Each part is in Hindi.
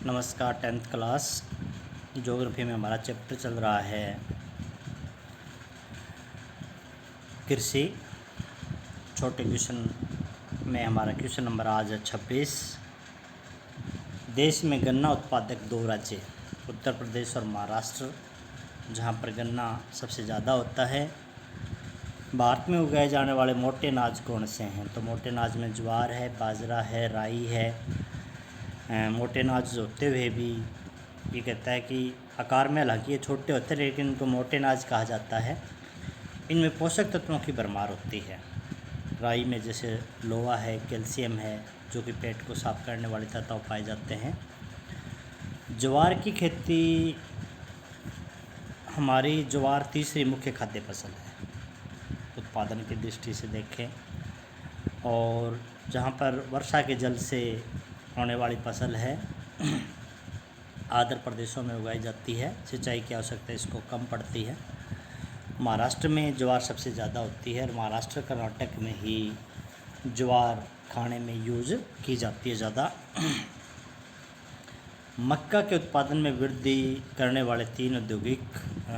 नमस्कार। 10th क्लास ज्योग्राफी में हमारा चैप्टर चल रहा है कृषि। छोटे क्वेश्चन में हमारा क्वेश्चन नंबर आज है 26। देश में गन्ना उत्पादक दो राज्य उत्तर प्रदेश और महाराष्ट्र, जहां पर गन्ना सबसे ज़्यादा होता है। भारत में उगाए जाने वाले मोटे अनाज कौन से हैं? तो मोटे अनाज में ज्वार है, बाजरा है, राई है। मोटे अनाज होते हुए भी ये कहता है कि आकार में हालांकि ये छोटे होते हैं, लेकिन इनको मोटे अनाज कहा जाता है। इनमें पोषक तत्वों की भरमार होती है। राई में जैसे लोहा है, कैल्शियम है, जो कि पेट को साफ करने वाले तत्व पाए जाते हैं। ज्वार की खेती, हमारी ज्वार तीसरी मुख्य खाद्य फसल है उत्पादन की दृष्टि से देखें, और जहाँ पर वर्षा के जल से होने वाली फसल है। आर्द्र प्रदेशों में उगाई जाती है, सिंचाई की आवश्यकता इसको कम पड़ती है। महाराष्ट्र में ज्वार सबसे ज़्यादा होती है और महाराष्ट्र कर्नाटक में ही ज्वार खाने में यूज की जाती है ज़्यादा। मक्का के उत्पादन में वृद्धि करने वाले 3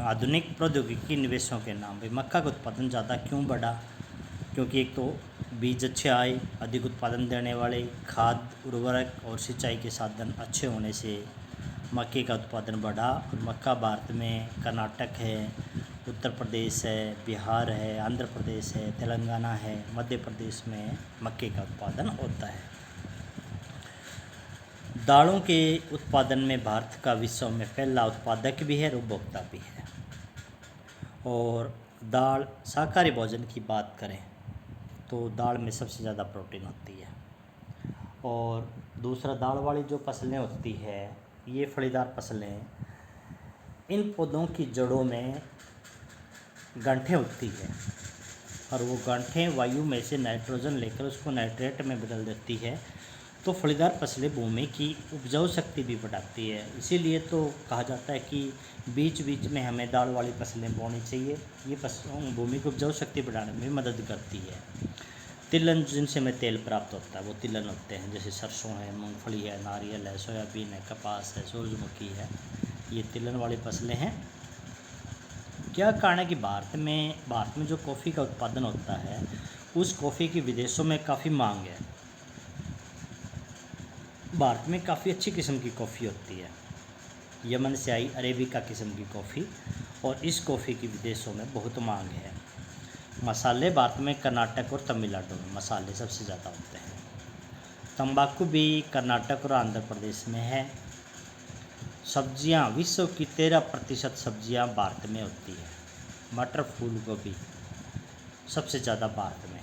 आधुनिक प्रौद्योगिकी निवेशों के नाम। भाई मक्का का उत्पादन ज़्यादा क्यों बढ़ा? क्योंकि एक तो बीज अच्छे आए, अधिक उत्पादन देने वाले, खाद, उर्वरक और सिंचाई के साधन अच्छे होने से मक्के का उत्पादन बढ़ा। और मक्का भारत में कर्नाटक है, उत्तर प्रदेश है, बिहार है, आंध्र प्रदेश है, तेलंगाना है, मध्य प्रदेश में मक्के का उत्पादन होता है। दालों के उत्पादन में भारत का विश्व में पहला उत्पादक भी है और उपभोक्ता भी है। और दाल, शाकाहारी भोजन की बात करें तो दाल में सबसे ज़्यादा प्रोटीन होती है। और दूसरा, दाल वाली जो फसलें होती है ये फलीदार फसलें, इन पौधों की जड़ों में गांठें होती है और वो गांठें वायु में से नाइट्रोजन लेकर उसको नाइट्रेट में बदल देती है। तो फलीदार फसलें भूमि की उपजाऊ शक्ति भी बढ़ाती है। इसीलिए तो कहा जाता है कि बीच बीच में हमें दाल वाली फसलें बोनी चाहिए। ये भूमि की उपजाऊ शक्ति बढ़ाने में मदद करती है। तिलहन, जिनसे हमें तेल प्राप्त होता है, वो तिलहन होते हैं, जैसे सरसों है, मूंगफली है, नारियल है, सोयाबीन है, कपास है, सूरजमुखी है। ये तिलहन वाली फसलें हैं। क्या कारण है कि भारत में जो कॉफ़ी का उत्पादन होता है, उस कॉफ़ी की विदेशों में काफ़ी मांग है। भारत में काफ़ी अच्छी किस्म की कॉफ़ी होती है, यमन से आई अरेबिका किस्म की कॉफ़ी, और इस कॉफ़ी की विदेशों में बहुत मांग है। मसाले, भारत में कर्नाटक और तमिलनाडु में मसाले सबसे ज़्यादा होते हैं। तंबाकू भी कर्नाटक और आंध्र प्रदेश में है। सब्जियां, विश्व की 13% सब्जियां भारत में होती है। मटर, फूल गोभी सबसे ज़्यादा भारत में।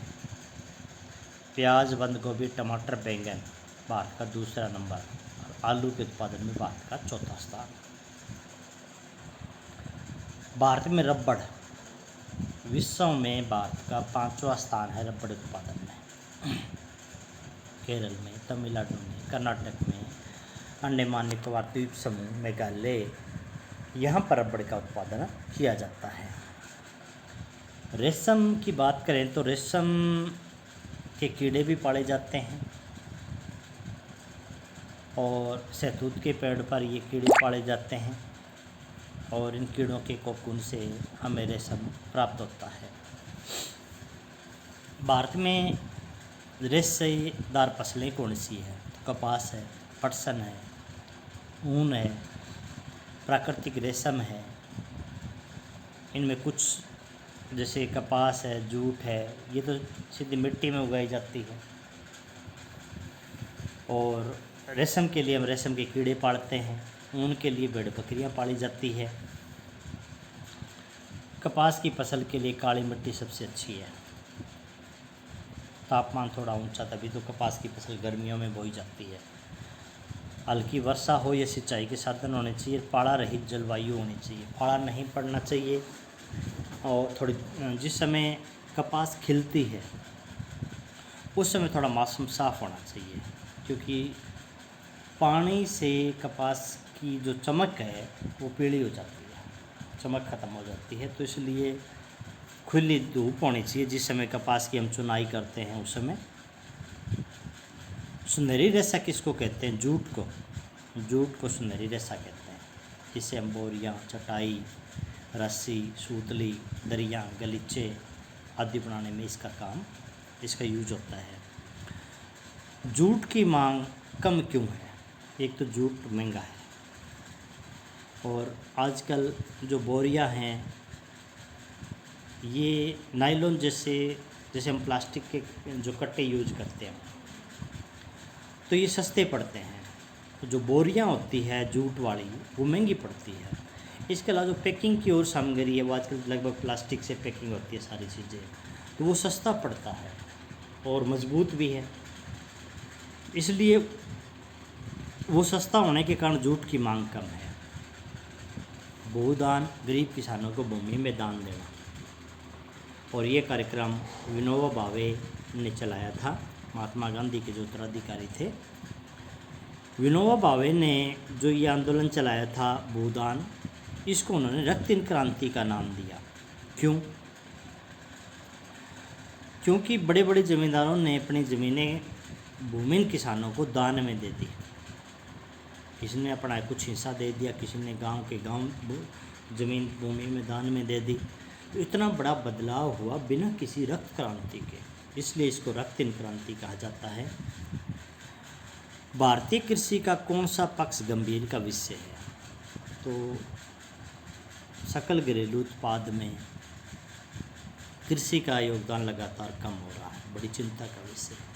प्याज, बंद गोभी, टमाटर, बैंगन भारत का दूसरा नंबर, और आलू के उत्पादन में भारत का चौथा स्थान। भारत में रबड़, विश्व में भारत का 5वां स्थान है रबड़ उत्पादन में। केरल में, तमिलनाडु में, कर्नाटक में, अंडमान निकोबार द्वीप समूह, मेघालय, यहाँ पर रबड़ का उत्पादन किया जाता है। रेशम की बात करें तो रेशम के कीड़े भी पाले जाते हैं और शहतूत के पेड़ पर ये कीड़े पाले जाते हैं, और इन कीड़ों के कोकून से हमें रेशम प्राप्त होता है। भारत में रेशेदार फसलें कौन सी है? तो कपास है, पटसन है, ऊन है, प्राकृतिक रेशम है। इनमें कुछ जैसे कपास है, जूट है, ये तो सीधी मिट्टी में उगाई जाती है। और रेशम के लिए हम रेशम के कीड़े पालते हैं। ऊन के लिए भेड़ बकरियां पाली जाती है। कपास की फसल के लिए काली मिट्टी सबसे अच्छी है। तापमान थोड़ा ऊंचा, तभी तो कपास की फसल गर्मियों में बोई जाती है। हल्की वर्षा हो या सिंचाई के साधन होने चाहिए। पाला रहित जलवायु होनी चाहिए, पाला नहीं पड़ना चाहिए। और थोड़ी जिस समय कपास खिलती है उस समय थोड़ा मौसम साफ़ होना चाहिए, क्योंकि पानी से कपास की जो चमक है वो पीली हो जाती है, चमक ख़त्म हो जाती है। तो इसलिए खुली धूप होनी चाहिए जिस समय कपास की हम चुनाई करते हैं उस समय। सुनहरी रेशा किसको कहते हैं? जूट को। जूट को सुनहरी रेशा कहते हैं। इससे हम बोरियाँ, चटाई, रस्सी, सूतली, दरियाँ, गलीचे आदि बनाने में इसका यूज होता है। जूट की मांग कम क्यों है? एक तो जूट महंगा है, और आजकल जो बोरियां हैं ये नायलॉन जैसे हम प्लास्टिक के जो कट्टे यूज करते हैं तो ये सस्ते पड़ते हैं। तो जो बोरियां होती है जूट वाली वो महंगी पड़ती है। इसके अलावा जो पैकिंग की और सामग्री है वो आजकल लगभग प्लास्टिक से पैकिंग होती है सारी चीज़ें, तो वो सस्ता पड़ता है और मज़बूत भी है। इसलिए वो सस्ता होने के कारण जूट की मांग कम है। भूदान, गरीब किसानों को भूमि में दान देना, और ये कार्यक्रम विनोबा भावे ने चलाया था। महात्मा गांधी के जो उत्तराधिकारी थे, विनोबा भावे ने जो ये आंदोलन चलाया था भूदान, इसको उन्होंने रक्तदान क्रांति का नाम दिया। क्यों? क्योंकि बड़े बड़े ज़मींदारों ने अपनी ज़मीनें भूमिहीन किसानों को दान में दे दी। किसी ने अपना कुछ हिस्सा दे दिया, किसी ने गांव के गांव ज़मीन भूमि में दान में दे दी। तो इतना बड़ा बदलाव हुआ बिना किसी रक्त क्रांति के, इसलिए इसको रक्तदान क्रांति कहा जाता है। भारतीय कृषि का कौन सा पक्ष गंभीर का विषय है? तो सकल घरेलू उत्पाद में कृषि का योगदान लगातार कम हो रहा है, बड़ी चिंता का विषय है।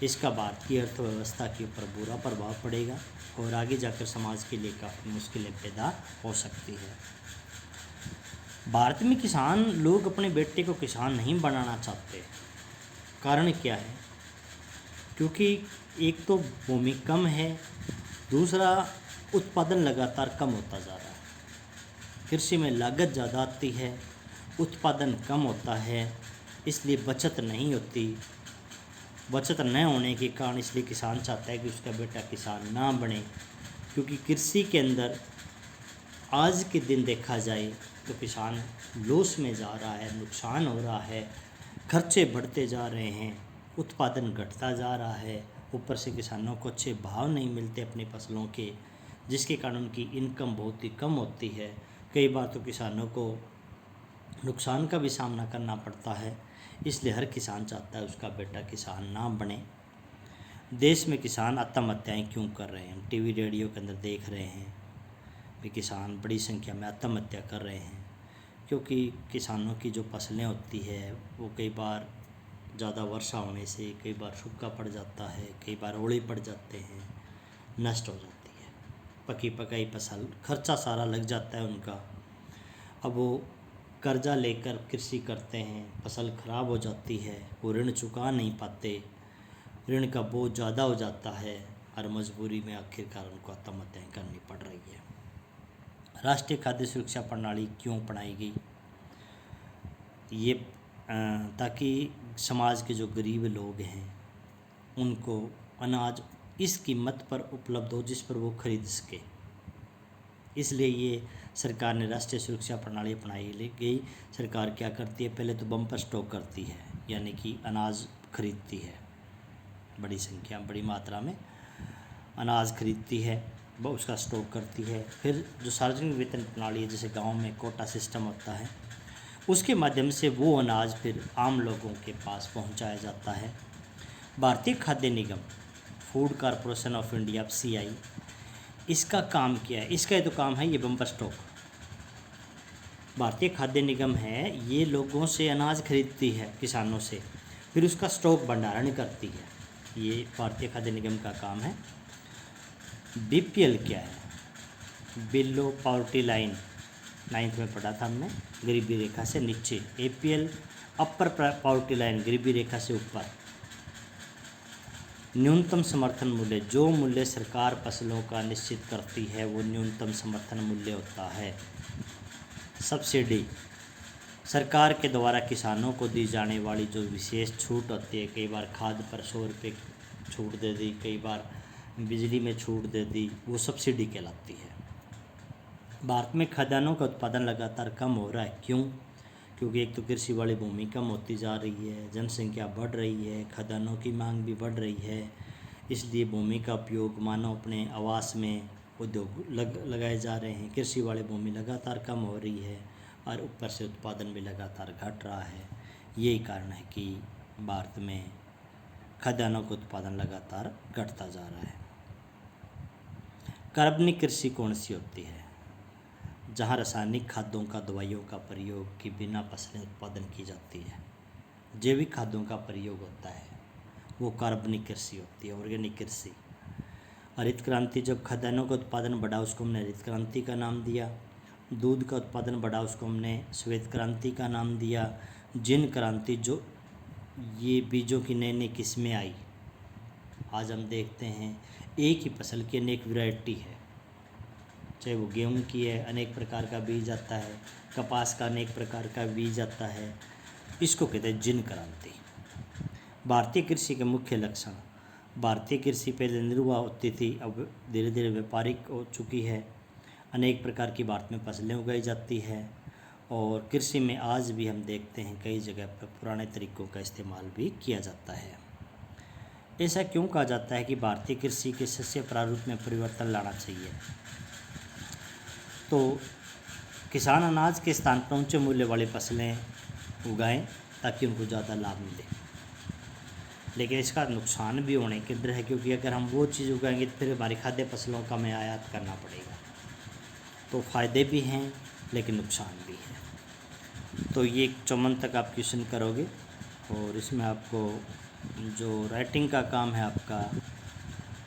इसका भारतीय अर्थव्यवस्था के ऊपर बुरा प्रभाव पड़ेगा और आगे जाकर समाज के लिए काफ़ी मुश्किलें पैदा हो सकती है। भारत में किसान लोग अपने बेटे को किसान नहीं बनाना चाहते। कारण क्या है? क्योंकि एक तो भूमि कम है, दूसरा उत्पादन लगातार कम होता जा रहा है। कृषि में लागत ज़्यादा आती है, उत्पादन कम होता है, इसलिए बचत नहीं होती। बचत न होने के कारण इसलिए किसान चाहता है कि उसका बेटा किसान ना बने, क्योंकि कृषि के अंदर आज के दिन देखा जाए तो किसान लॉस में जा रहा है, नुकसान हो रहा है, खर्चे बढ़ते जा रहे हैं, उत्पादन घटता जा रहा है। ऊपर से किसानों को अच्छे भाव नहीं मिलते अपनी फसलों के, जिसके कारण उनकी इनकम बहुत ही कम होती है। कई बार तो किसानों को नुकसान का भी सामना करना पड़ता है। इसलिए हर किसान चाहता है उसका बेटा किसान ना बने। देश में किसान आत्महत्याएं क्यों कर रहे हैं? हम टीवी रेडियो के अंदर देख रहे हैं कि किसान बड़ी संख्या में आत्महत्या कर रहे हैं, क्योंकि किसानों की जो फसलें होती है वो कई बार ज़्यादा वर्षा होने से कई बार सूखा पड़ जाता है, कई बार ओले पड़ जाते हैं, नष्ट हो जाती है। पकी पकाई फसल, खर्चा सारा लग जाता है उनका। अब वो कर्जा लेकर कृषि करते हैं, फसल खराब हो जाती है, वो ऋण चुका नहीं पाते, ऋण का बोझ ज़्यादा हो जाता है और मजबूरी में आखिरकार उनको आत्महत्याएं करनी पड़ रही है। राष्ट्रीय खाद्य सुरक्षा प्रणाली क्यों अपनाई गई? ये ताकि समाज के जो गरीब लोग हैं उनको अनाज इस कीमत पर उपलब्ध हो जिस पर वो खरीद सके। इसलिए ये सरकार ने राष्ट्रीय सुरक्षा प्रणाली अपनाई गई। सरकार क्या करती है? पहले तो बम्पर स्टॉक करती है, यानी कि अनाज खरीदती है, बड़ी मात्रा में अनाज खरीदती है, वो उसका स्टॉक करती है। फिर जो सार्वजनिक वितरण प्रणाली है, जैसे गांव में कोटा सिस्टम होता है, उसके माध्यम से वो अनाज फिर आम लोगों के पास पहुंचाया जाता है। भारतीय खाद्य निगम, Food Corporation of India (CI), इसका काम क्या है? इसका तो काम है ये बम्पर स्टॉक। भारतीय खाद्य निगम है, ये लोगों से अनाज खरीदती है, किसानों से, फिर उसका स्टॉक भंडारण करती है। ये भारतीय खाद्य निगम का काम है। BPL क्या है? बिलो पॉवर्टी लाइन, 9th में पढ़ा था हमने, गरीबी रेखा से नीचे। APL अपर पॉवर्टी लाइन, गरीबी रेखा से ऊपर। न्यूनतम समर्थन मूल्य, जो मूल्य सरकार फसलों का निश्चित करती है वो न्यूनतम समर्थन मूल्य होता है। सब्सिडी, सरकार के द्वारा किसानों को दी जाने वाली जो विशेष छूट होती है, कई बार खाद पर 100 रुपये छूट दे दी, कई बार बिजली में छूट दे दी, वो सब्सिडी कहलाती है। भारत में खाद्यान्नों का उत्पादन लगातार कम हो रहा है। क्यों? क्योंकि एक तो कृषि वाली भूमि कम होती जा रही है, जनसंख्या बढ़ रही है, खाद्यान्नों की मांग भी बढ़ रही है, इसलिए भूमि का उपयोग मानव अपने आवास में उद्योग लगाए जा रहे हैं। कृषि वाली भूमि लगातार कम हो रही है और ऊपर से उत्पादन भी लगातार घट रहा है। यही कारण है कि भारत में खाद्यान्नों का उत्पादन लगातार घटता जा रहा है। कार्बनिक कृषि कौन सी होती है? जहाँ रासायनिक खादों का, दवाइयों का प्रयोग के बिना फसलें उत्पादन की जाती है। जैविक खादों का प्रयोग होता है, वो कार्बनिक कृषि होती है, ऑर्गेनिक कृषि। हरित क्रांति, जब खाद्यान्नों का उत्पादन बढ़ा उसको हमने हरित क्रांति का नाम दिया। दूध का उत्पादन बढ़ा उसको हमने श्वेत क्रांति का नाम दिया। जिन क्रांति, जो ये बीजों की नई नई किस्में आई, आज हम देखते हैं एक ही फसल की अनेक वैरायटी है, चाहे वो गेहूं की है, अनेक प्रकार का बीज आता है, कपास का अनेक प्रकार का बीज आता है। इसको कहते हैं जिन क्रांति। भारतीय कृषि के मुख्य लक्षण। भारतीय कृषि पहले निर्वाह होती थी, अब धीरे धीरे व्यापारिक हो चुकी है। अनेक प्रकार की भारत में फसलें उगाई जाती है और कृषि में आज भी हम देखते हैं कई जगह पर पुराने तरीक़ों का इस्तेमाल भी किया जाता है। ऐसा क्यों कहा जाता है कि भारतीय कृषि के शस्य प्रारूप में परिवर्तन लाना चाहिए? तो किसान अनाज के स्थान पर उच्च मूल्य वाली फसलें उगाएं ताकि उनको ज़्यादा लाभ मिले, लेकिन इसका नुकसान भी होने के डर है, क्योंकि अगर हम वो चीज़ उगाएंगे तो फिर हमारी खाद्य फसलों का हमें आयात करना पड़ेगा। तो फ़ायदे भी हैं लेकिन नुकसान भी है। तो ये 54 तक आप क्वेश्चन करोगे और इसमें आपको जो राइटिंग का काम है आपका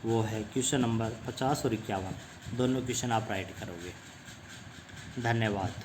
वो है क्वेश्चन नंबर 50 और 51, दोनों क्वेश्चन आप राइट करोगे। धन्यवाद।